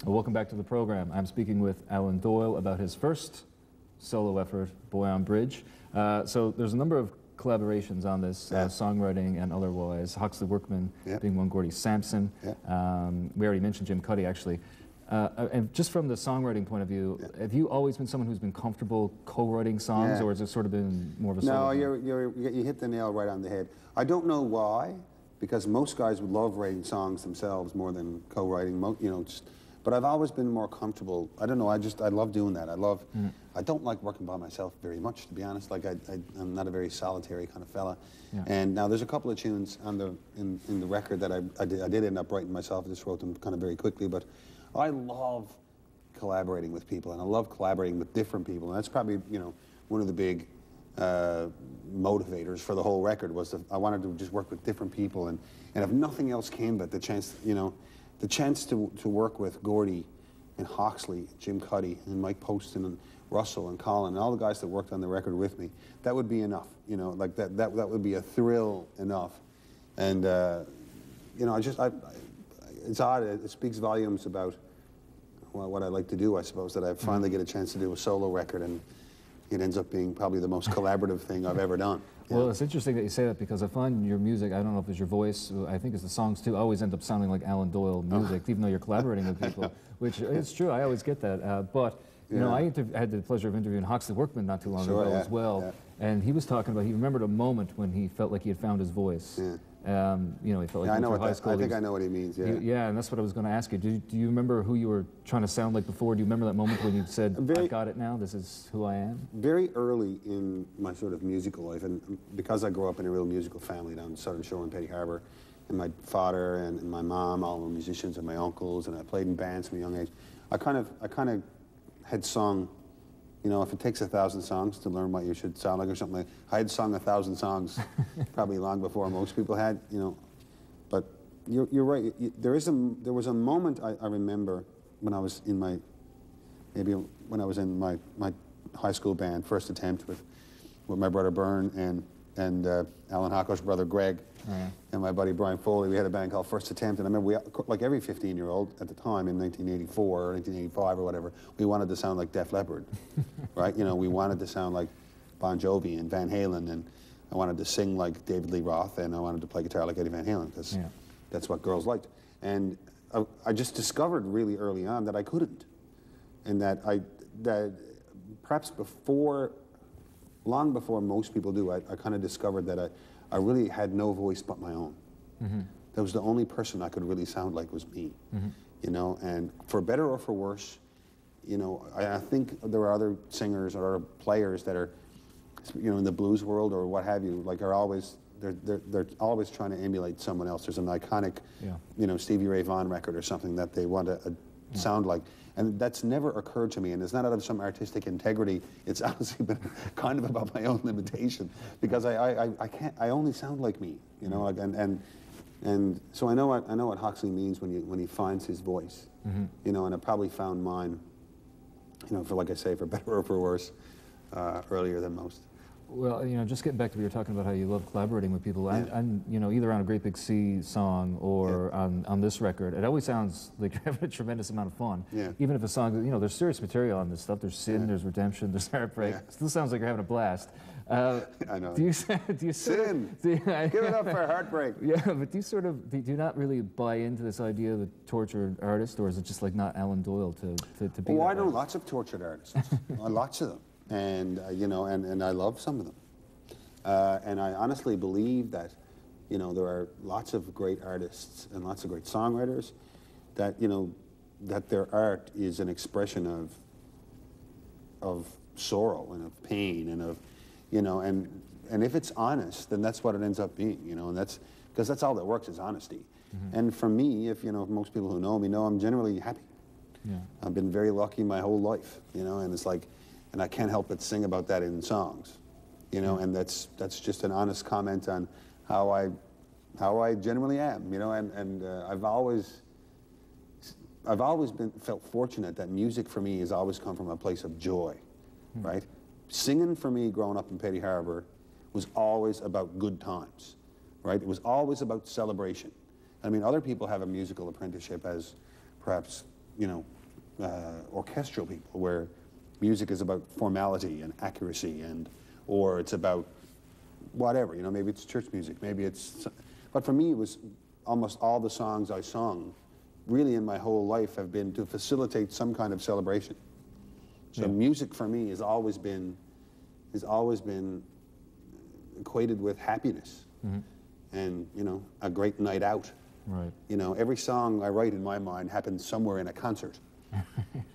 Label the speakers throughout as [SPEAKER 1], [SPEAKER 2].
[SPEAKER 1] Well, welcome back to the program. I'm speaking with Alan Doyle about his first solo effort, Boy on Bridge. So there's a number of collaborations on this, songwriting and otherwise. Huxley Workman being one, Gordy Sampson. We already mentioned Jim Cuddy, actually. And just from the songwriting point of view, have you always been someone who's been comfortable co-writing songs, or has it sort of been more of a solo?
[SPEAKER 2] No, you hit the nail right on the head. I don't know why, because most guys would love writing songs themselves more than co-writing, but I've always been more comfortable. I don't know, I love doing that. I don't like working by myself very much, to be honest. Like, I'm not a very solitary kind of fella. And now there's a couple of tunes on in the record that I did end up writing myself. I just wrote them kind of very quickly, but I love collaborating with people, and I love collaborating with different people, and that's probably, one of the big motivators for the whole record was I wanted to just work with different people, and if nothing else came but the chance, the chance to work with Gordy and Huxley, Jim Cuddy, and Mike Poston, and Russell, and Colin, and all the guys that worked on the record with me, that would be enough, like that would be a thrill enough, and, it's odd, it speaks volumes about what I like to do, I suppose, that I finally get a chance to do a solo record, and it ends up being probably the most collaborative thing I've ever done.
[SPEAKER 1] Well, it's interesting that you say that, because I find your music, I don't know if it's your voice, I think it's the songs too, always end up sounding like Alan Doyle music, even though you're collaborating with people, which it's true, I always get that. But, I had the pleasure of interviewing Huxley Workman not too long ago as well, and he was talking about, he remembered a moment when he felt like he had found his voice. He felt like
[SPEAKER 2] I know
[SPEAKER 1] high school.
[SPEAKER 2] I think I know what he means.
[SPEAKER 1] And that's what I was going to ask you. Do you remember who you were trying to sound like before? Do you remember that moment when you said, "I've got it now. This is who I am"?
[SPEAKER 2] Very early in my sort of musical life, and because I grew up in a real musical family down Southern Shore in Petty Harbour, and my father and my mom, all were musicians, and my uncles, and I played in bands from a young age. I kind of had sung. If it takes 1,000 songs to learn what you should sound like or something, I had sung 1,000 songs probably long before most people had, But you're right. There was a moment I remember when I was in my high school band, first attempt with my brother Byrne and Alan Hocko's brother Greg, and my buddy Brian Foley. We had a band called First Attempt, and I remember like every 15-year-old at the time in 1984 or 1985 or whatever, we wanted to sound like Def Leppard, right? We wanted to sound like Bon Jovi and Van Halen, and I wanted to sing like David Lee Roth, and I wanted to play guitar like Eddie Van Halen, because that's what girls liked. And I just discovered really early on that I couldn't, and that perhaps long before most people do, I kind of discovered that I really had no voice but my own. That was the only person I could really sound like was me, and for better or for worse, I think there are other singers or other players that are, in the blues world or what have you, like they're always trying to emulate someone else. There's an iconic, Stevie Ray Vaughan record or something that they want to sound like. And that's never occurred to me, and it's not out of some artistic integrity. It's honestly been kind of about my own limitation, because I only sound like me, and so I know what Huxley means when he finds his voice, and I probably found mine, for, like I say, for better or for worse, earlier than most.
[SPEAKER 1] Well, just getting back to what you're talking about, how you love collaborating with people, and either on a Great Big Sea song or on this record, it always sounds like you're having a tremendous amount of fun. Even if a song, there's serious material on this stuff. There's sin, there's redemption, there's heartbreak. It still sounds like you're having a blast.
[SPEAKER 2] I know.
[SPEAKER 1] Do you
[SPEAKER 2] sin? Give it up for heartbreak.
[SPEAKER 1] But do you not really buy into this idea of the tortured artist, or is it just like not Alan Doyle to be?
[SPEAKER 2] Oh, I know lots of tortured artists, lots of them. And and I love some of them, and I honestly believe that, there are lots of great artists and lots of great songwriters that that their art is an expression of sorrow and of pain and of and if it's honest, then that's what it ends up being, and that's because that's all that works is honesty. And for me, if most people who know me know, I'm generally happy. I've been very lucky my whole life, and it's like. And I can't help but sing about that in songs, and that's just an honest comment on how I generally am, and I've always felt fortunate that music for me has always come from a place of joy, right? Singing for me growing up in Petty Harbour was always about good times, right? It was always about celebration. I mean, other people have a musical apprenticeship as perhaps you know, orchestral people, where music is about formality and accuracy, or it's about whatever, you know, maybe it's church music, maybe it's, but for me it was almost all the songs I sung really in my whole life have been to facilitate some kind of celebration. So music for me has always been equated with happiness and, you know, a great night out.
[SPEAKER 1] Right.
[SPEAKER 2] You know, every song I write in my mind happens somewhere in a concert.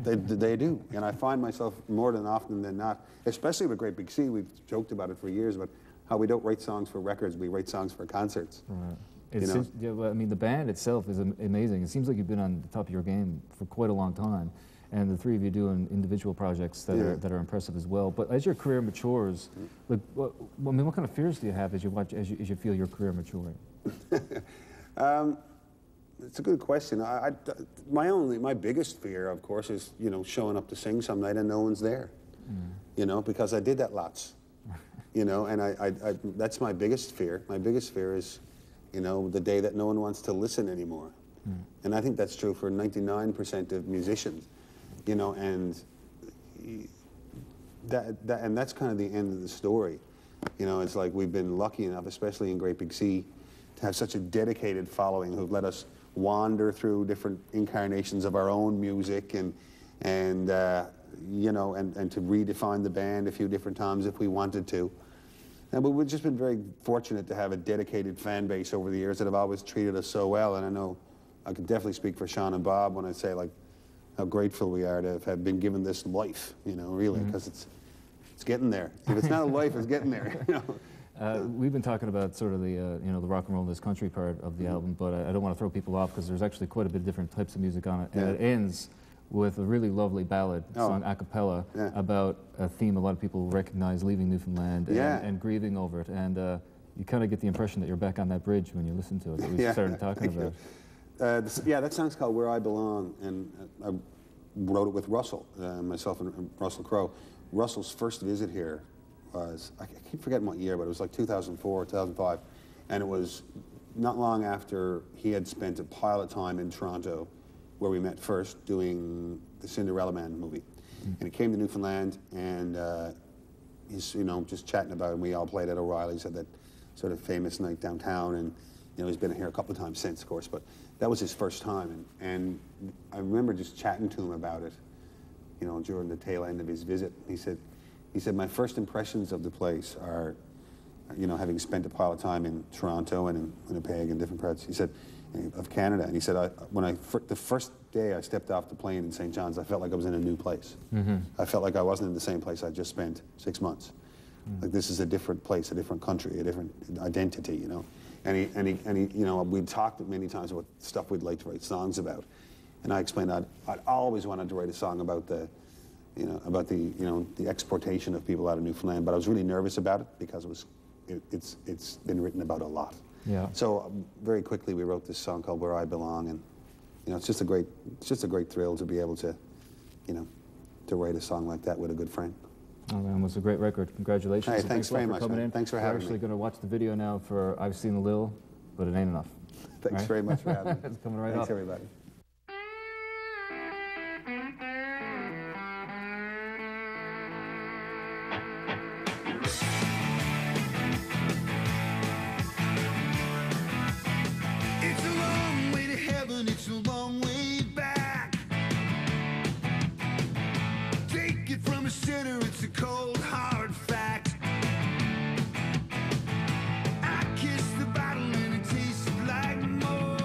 [SPEAKER 2] They do, and I find myself more than often than not, especially with Great Big Sea, we've joked about it for years, but how we don't write songs for records, we write songs for concerts.
[SPEAKER 1] Right.
[SPEAKER 2] You know?
[SPEAKER 1] Yeah, well, I mean, the band itself is amazing. It seems like you've been on the top of your game for quite a long time, and the three of you doing individual projects that are impressive as well. But as your career matures, like, what kind of fears do you have as you feel your career maturing?
[SPEAKER 2] It's a good question. My biggest fear, of course, is, you know, showing up to sing some night and no one's there. You know, because I did that lots. You know, and that's my biggest fear. My biggest fear is, you know, the day that no one wants to listen anymore. And I think that's true for 99% of musicians. You know, and that's kind of the end of the story. You know, it's like we've been lucky enough, especially in Great Big Sea, to have such a dedicated following who've let us wander through different incarnations of our own music and you know, and to redefine the band a few different times if we wanted to. But we've just been very fortunate to have a dedicated fan base over the years that have always treated us so well. And I know I can definitely speak for Sean and Bob when I say, like, how grateful we are to have been given this life, you know, really, because it's getting there. If it's not a life, it's getting there. You know?
[SPEAKER 1] We've been talking about sort of the you know, the rock and roll in this country part of the album, but I don't want to throw people off because there's actually quite a bit of different types of music on it, and it ends with a really lovely ballad sung a cappella about a theme a lot of people recognize, leaving Newfoundland and grieving over it, and you kind of get the impression that you're back on that bridge when you listen to it that we started talking about.
[SPEAKER 2] That song's called Where I Belong, and I wrote it with Russell, myself and Russell Crowe. Russell's first visit here was, I keep forgetting what year, but it was like 2004, 2005, and it was not long after he had spent a pile of time in Toronto, where we met first, doing the Cinderella Man movie. And he came to Newfoundland, and he's, you know, just chatting about it, and we all played at O'Reilly's at that sort of famous night downtown, and, you know, he's been here a couple of times since, of course, but that was his first time, and I remember just chatting to him about it, you know, during the tail end of his visit. He said, my first impressions of the place are, you know, having spent a pile of time in Toronto and in Winnipeg and different parts, he said, of Canada, and he said, the first day I stepped off the plane in St. John's, I felt like I was in a new place. I felt like I wasn't in the same place I just spent 6 months. Like, this is a different place, a different country, a different identity, you know. And he, you know, we'd talked many times about stuff we'd like to write songs about, and I explained I'd always wanted to write a song about the, you know, the exportation of people out of Newfoundland, but I was really nervous about it because it's been written about a lot.
[SPEAKER 1] Yeah.
[SPEAKER 2] So very quickly we wrote this song called Where I Belong, and, you know, it's just a great thrill to be able to, you know, to write a song like that with a good friend.
[SPEAKER 1] Oh man, it was a great record. Congratulations.
[SPEAKER 2] Hey, thanks very much,
[SPEAKER 1] for coming in.
[SPEAKER 2] Thanks for having me.
[SPEAKER 1] We're actually going to watch the video now for I've Seen a Little, but it ain't enough.
[SPEAKER 2] Thanks very much for having me.
[SPEAKER 1] It's coming right
[SPEAKER 2] Thanks,
[SPEAKER 1] up.
[SPEAKER 2] everybody.
[SPEAKER 3] It's a long way to heaven, it's a long way back. Take it from a sinner, it's a cold, hard fact. I kissed the bottle and it tasted like more.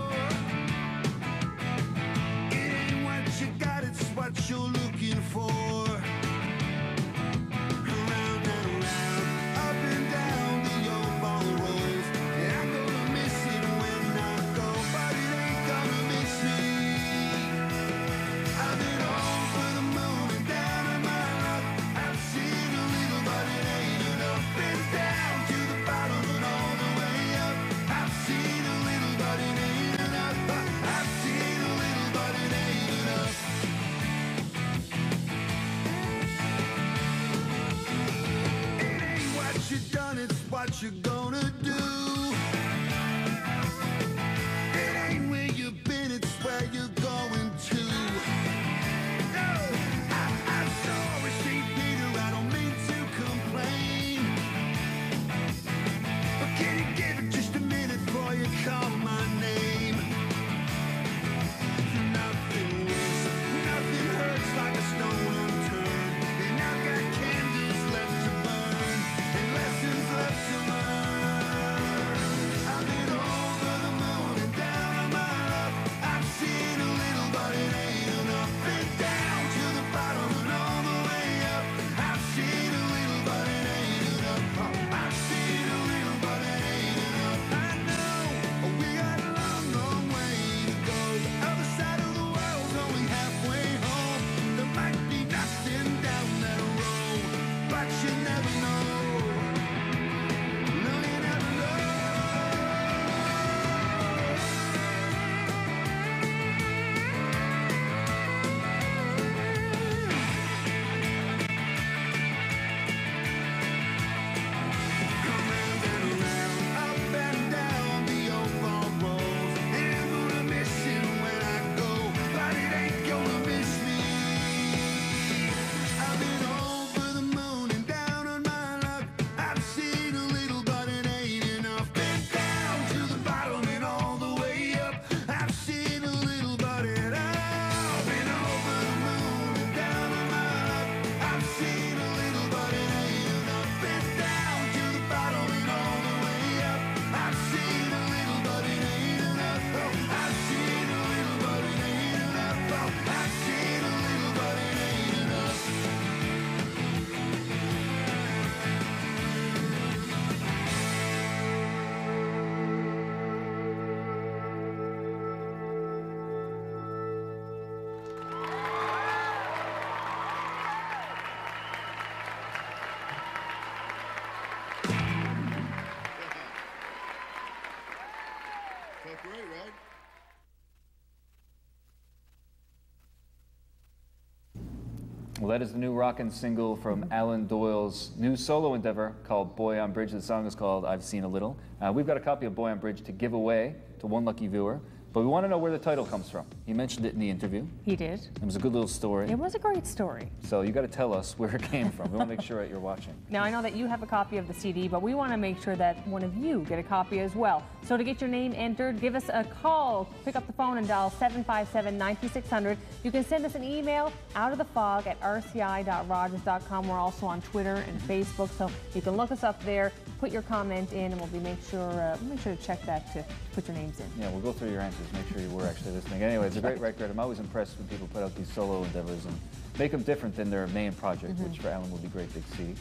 [SPEAKER 1] Well, that is the new rockin' single from Alan Doyle's new solo endeavor called Boy on Bridge. The song is called I've Seen a Little. We've got a copy of Boy on Bridge to give away to one lucky viewer, but we want to know where the title comes from. He mentioned it in the interview.
[SPEAKER 4] He did.
[SPEAKER 1] It was a good little story.
[SPEAKER 4] It was a great story.
[SPEAKER 1] So you got to tell us where it came from. We want to make sure that you're watching.
[SPEAKER 4] Now, I know that you have a copy of the CD, but we want to make sure that one of you get a copy as well. So to get your name entered, give us a call. Pick up the phone and dial 757-9600. You can send us an email outoftefog@rci.rogers.com. We're also on Twitter and Facebook, so you can look us up there, put your comment in, and we'll make sure to check that to put your names in.
[SPEAKER 1] Yeah, we'll go through your answers, make sure you were actually listening. Anyway, it's a great record. I'm always impressed when people put out these solo endeavors and make them different than their main project, which for Alan will be Great Big Sea.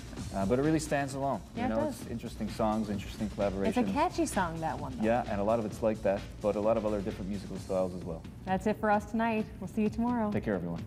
[SPEAKER 1] But it really stands alone.
[SPEAKER 4] Yeah,
[SPEAKER 1] you know,
[SPEAKER 4] it does.
[SPEAKER 1] It's interesting songs, interesting collaborations.
[SPEAKER 4] It's a catchy song, that one, though.
[SPEAKER 1] Yeah, and a lot of it's like that, but a lot of other different musical styles as well.
[SPEAKER 4] That's it for us tonight. We'll see you tomorrow.
[SPEAKER 1] Take care, everyone.